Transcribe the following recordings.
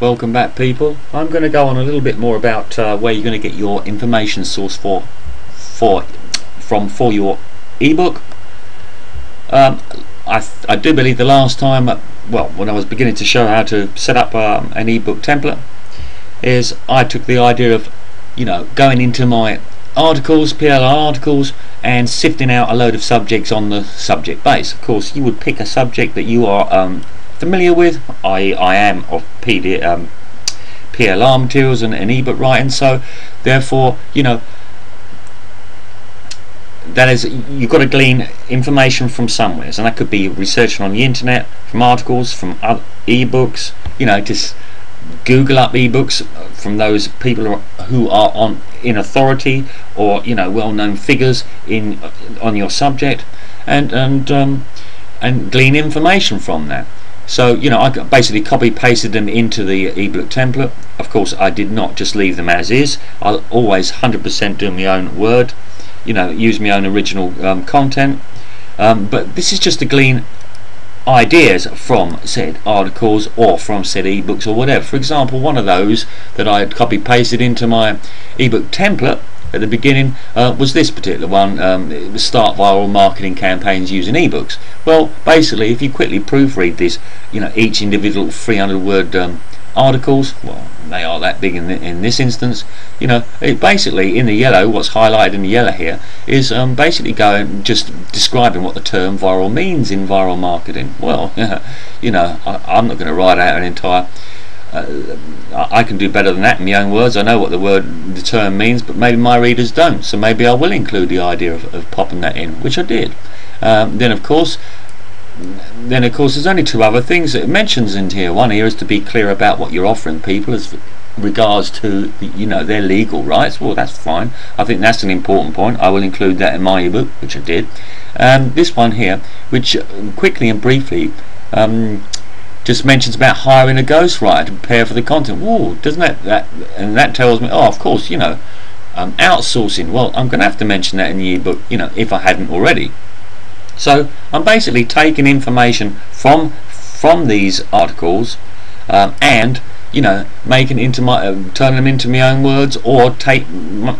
Welcome back, people. I'm going to go on a little bit more about where you're going to get your information source for your ebook. I do believe the last time, when I was beginning to show how to set up an ebook template, is I took the idea of going into my articles, PLR articles, and sifting out a load of subjects on the subject base. Of course, you would pick a subject that you are familiar with. I am of PLR materials and ebook writing, so therefore that is, you've got to glean information from somewhere, and that could be researching on the internet, from articles, from other ebooks, just Google up ebooks from those people who are in authority, or well-known figures on your subject, and glean information from that. So I basically copy pasted them into the ebook template. Of course, I did not just leave them as is. I'll always 100% do my own word, use my own original content, but this is just to glean ideas from said articles or from said ebooks or whatever. For example, one of those that I had copy pasted into my ebook template at the beginning was this particular one. It was start viral marketing campaigns using ebooks. Well, basically, if you quickly proofread this, each individual 300-word articles, well, they are that big in this instance. It basically, in the yellow, what's highlighted in the yellow here is basically just describing what the term viral means in viral marketing. Well, I'm not going to write out an entire. I can do better than that in my own words. I know what the term means, but maybe my readers don't, so maybe I will include the idea of popping that in, which I did. Then of course there's only two other things that it mentions in here. One here is to be clear about what you're offering people as regards to their legal rights. Well, that's fine. I think that's an important point. I will include that in my ebook, which I did. This one here, which quickly and briefly just mentions about hiring a ghostwriter to prepare for the content. Whoa, doesn't that tells me, oh, of course, outsourcing. Well, I'm going to have to mention that in the ebook, if I hadn't already. So I'm basically taking information from these articles and making into turning them into my own words, or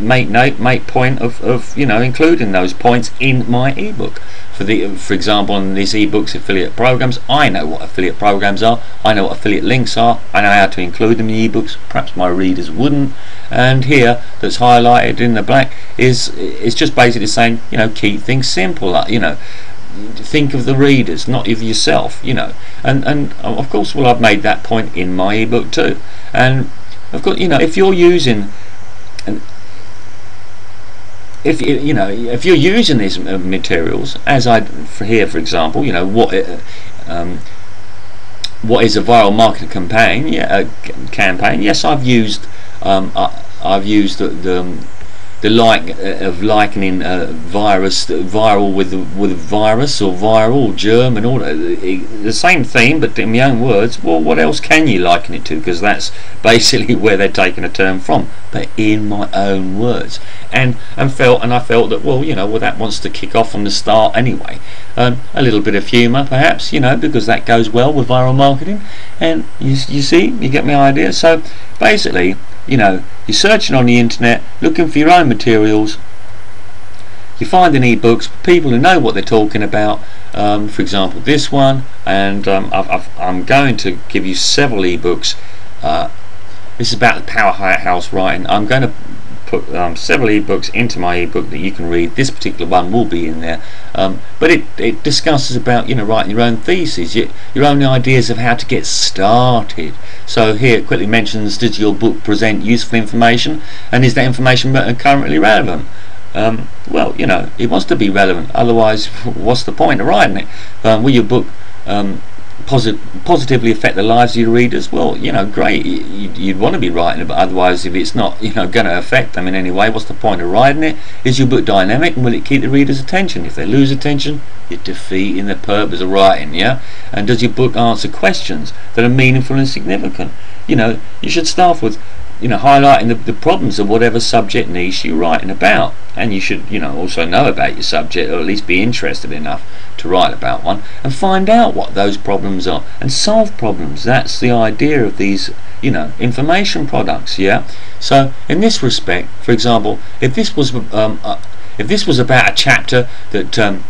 make point of including those points in my ebook. For example, in these ebooks, affiliate programs, I know what affiliate programs are, I know what affiliate links are, I know how to include them in ebooks. Perhaps my readers wouldn't. And here, that's highlighted in the black, is just basically saying, keep things simple. Think of the readers, not of yourself. And of course, well, I've made that point in my ebook too. And of course, if you're using if you're using these materials, as here, for example, what is a viral marketing campaign? Campaign. Yes, I've used the likening viral with virus, or viral germ, and all the same theme, but in my own words. Well, what else can you liken it to? Because that's basically where they're taking a term from, but in my own words. And I felt that well that wants to kick off from the start anyway. A little bit of humour, perhaps, because that goes well with viral marketing. And you see, you get my idea. So basically, you're searching on the internet, looking for your own materials. You're finding ebooks, people who know what they're talking about. For example, this one, and I'm going to give you several ebooks. This is about the powerhouse writing. I'm going to put several ebooks into my ebook that you can read. This particular one will be in there, but it discusses about writing your own theses, your own ideas of how to get started. So here it quickly mentions, does your book present useful information, and is that information currently relevant? Well, it wants to be relevant, otherwise what's the point of writing it? Will your book positively affect the lives of your readers? Well, great, you'd want to be writing it, but otherwise, if it's not going to affect them in any way, what's the point of writing it? Is your book dynamic, and will it keep the reader's attention? If they lose attention, you're defeating the purpose of writing. And does your book answer questions that are meaningful and significant? You should start with highlighting the problems of whatever subject niche you're writing about. And you should, also know about your subject, or at least be interested enough to write about one, and find out what those problems are and solve problems. That's the idea of these, information products. Yeah. So in this respect, for example, if this was about a chapter that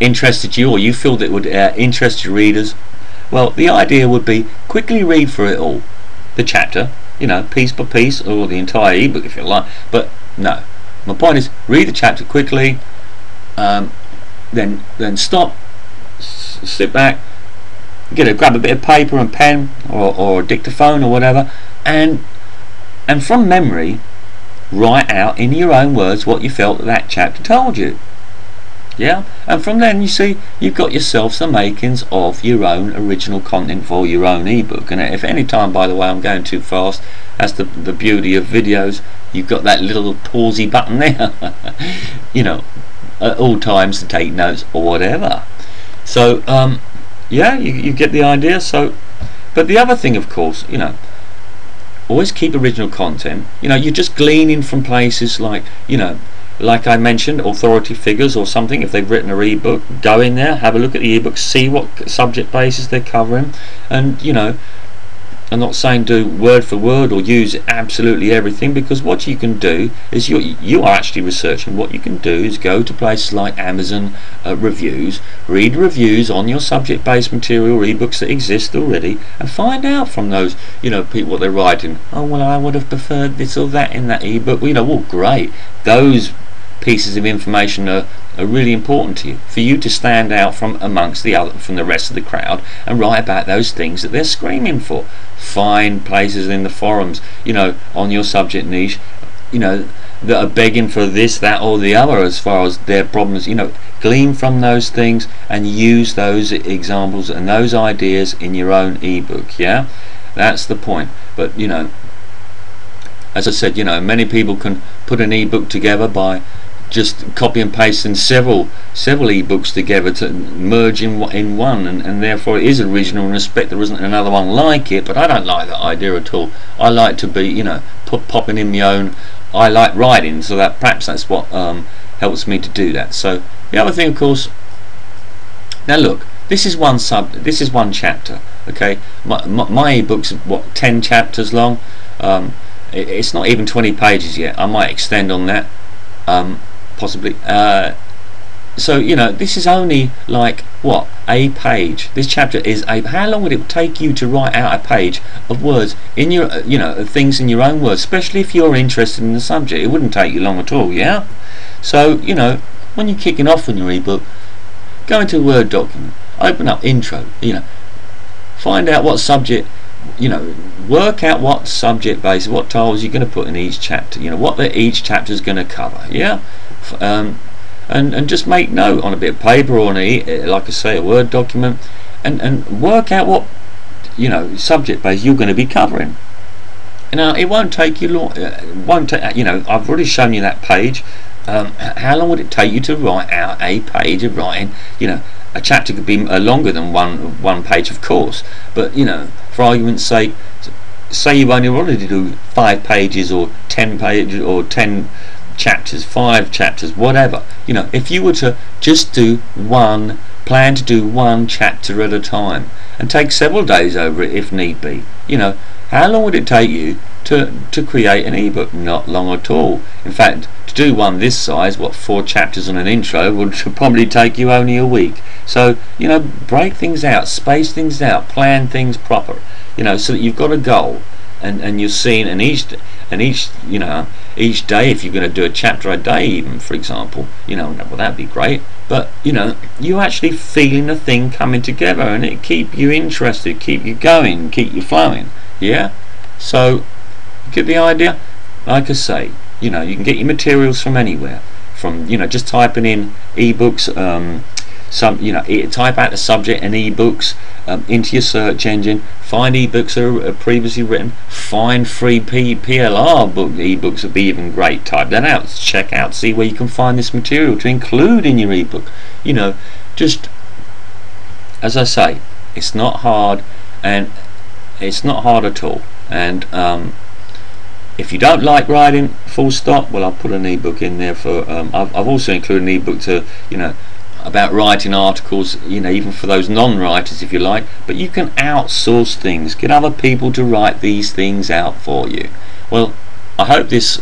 interested you, or you feel that would interest your readers, well, the idea would be quickly read through it all, the chapter, piece by piece, or the entire ebook if you like. But no, my point is, read the chapter quickly, then stop, sit back, grab a bit of paper and pen, or a dictaphone or whatever, and from memory write out in your own words what you felt that chapter told you. Yeah, and from then you see you've got yourself the makings of your own original content for your own ebook. And if any time, by the way, I'm going too fast, that's the beauty of videos, you've got that little pausey button there at all times to take notes or whatever. So yeah, you get the idea. So, but the other thing, of course, always keep original content. You're just gleaning from places like, like I mentioned, authority figures or something. If they've written an ebook, go in there, have a look at the ebook, see what subject bases they're covering, and I'm not saying do word for word or use absolutely everything, because what you can do is you are actually researching. What you can do is go to places like Amazon reviews, read reviews on your subject based material, ebooks that exist already, and find out from those people what they're writing. Oh, well, I would have preferred this or that in that ebook. Well, great, those pieces of information are really important to you, for you to stand out from the rest of the crowd and write about those things that they're screaming for. Find places in the forums, on your subject niche, that are begging for this, that, or the other as far as their problems. Glean from those things and use those examples and those ideas in your own ebook. Yeah, that's the point. But as I said, many people can put an ebook together by just copy and pasting several ebooks together to merge in one, and therefore it is original in respect there isn't another one like it. But I don't like that idea at all. I like to be popping in my own. I like writing, so that perhaps that's what helps me to do that. So the other thing, of course, now look, this is one chapter. Okay, my ebook's what, 10 chapters long. It's not even 20 pages yet. I might extend on that, possibly. So this is only like what, a page. This chapter is how long would it take you to write out a page of words in your things in your own words, especially if you're interested in the subject? It wouldn't take you long at all. Yeah. So when you're kicking off on your ebook, go into a Word document, open up intro, find out what subject, work out what subject base, what titles you're going to put in each chapter, what each chapter is going to cover. Yeah. And just make note on a bit of paper or like I say, a Word document, and work out what subject base you're going to be covering. Now it won't take you long. I've already shown you that page. How long would it take you to write out a page of writing? A chapter could be longer than one page, of course, but for argument's sake, say you only wanted to do 5 pages or 10 pages or 10 chapters, 5 chapters, whatever. If you were to just plan to do one chapter at a time and take several days over it if need be, how long would it take you to create an ebook? Not long at all. In fact, to do one this size, 4 chapters and an intro, would probably take you only a week. So break things out, space things out, plan things proper, so that you've got a goal, and you're seeing, and each day, if you're going to do a chapter a day, even, for example, well, that'd be great. But you're actually feeling the thing coming together, and it keep you interested, keep you going, keep you flowing. Yeah. So you get the idea. Like I say, you can get your materials from anywhere. From just typing in ebooks. Type out the subject and ebooks into your search engine. Find ebooks that are previously written. Find free PLR ebooks would be even great. Type that out. Check out, see where you can find this material to include in your ebook. Just as I say, it's not hard, and it's not hard at all. And If you don't like writing, full stop, well, I'll put an ebook in there for. I've also included an ebook to, about writing articles, even for those non-writers, if you like. But you can outsource things, get other people to write these things out for you. Well, I hope this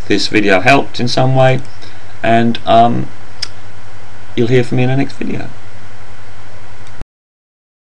video helped in some way, and you'll hear from me in the next video.